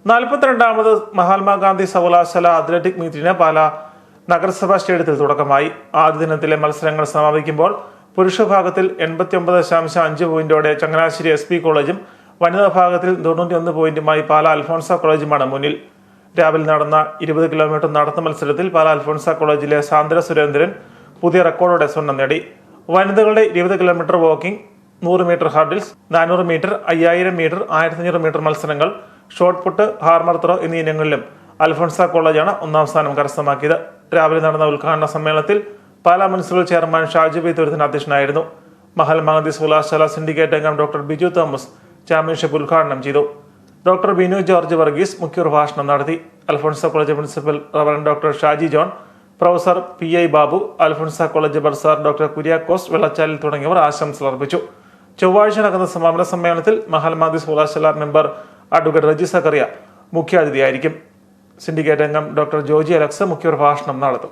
42ാമത് മഹാത്മാഗാന്ധി സർവകലാശാല അത്ലറ്റിക് മീറ്റിന് പാലാ നഗരസഭാ സ്റ്റേഡിയത്തിൽ തുടക്കമായി. ആദ്യ ദിനത്തിലെ മത്സരങ്ങൾ സമാപിക്കുമ്പോൾ പുരുഷ വിഭാഗത്തിൽ 89.5 പോയിന്റോടെ ചങ്ങനാശ്ശേരി SP കോളേജും വനിതാ വിഭാഗത്തിൽ 91 പോയിന്റുമായി പാലാ അൽഫോൺസ കോളേജുമാണ് മുന്നിൽ. രാവിലെ നടന്ന 20 കിലോമീറ്റർ നടത്ത മത്സരത്തിൽ പാലാ അൽഫോൺസ കോളേജിലെ സാന്ദ്ര സുരേന്ദ്രൻ പുതിയ റെക്കോർഡോടെ സ്വർണം നേടി. വനിതകളുടെ 20 kilometre walking, 100 metre hurdles, 400 metre, 5000 metre, 1500 metre മത്സരങ്ങൾ, ഷോട്ട് പുട്ട്, ഹാർമർ ത്രോ എന്നീ ഇനങ്ങളിലും അൽഫോൺസ കോളേജാണ് ഒന്നാം സ്ഥാനം കരസ്ഥമാക്കിയത്. രാവിലെ നടന്ന ഉദ്ഘാടന സമ്മേളനത്തിൽ Pala municipal chairman Shaji B തുരുത്തിന് അധ്യക്ഷനായിരുന്നു. മഹാത്മാഗാന്ധി സർവകലാശാല സിൻഡിക്കേറ്റ് അംഗം ഡോക്ടർ ബിജു തോമസ് ചാമ്പ്യൻഷിപ്പ് ഉദ്ഘാടനം ചെയ്തു. ഡോക്ടർ ബിനു ജോർജ് വർഗീസ് മുഖ്യപ്രഭാഷണം നടത്തി. Alphonsa college principal reverend doctor Shaji John, professor PI Babu, Alphonsa college bursar doctor Kuriakose Vellachalil തുടങ്ങിയവർ ആശംസകൾ അർപ്പിച്ചു. ചൊവ്വാഴ്ച നടക്കുന്ന സമാപന സമ്മേളനത്തിൽ മഹാത്മാഗാന്ധി സർവകലാശാല മെമ്പർ അഡ്വക്കേറ്റ് റജി സക്കറിയ മുഖ്യാതിഥിയായിരിക്കും. സിൻഡിക്കേറ്റ് അംഗം ഡോക്ടർ ജോജി അലക്സ് മുഖ്യപ്രഭാഷണം നടത്തും.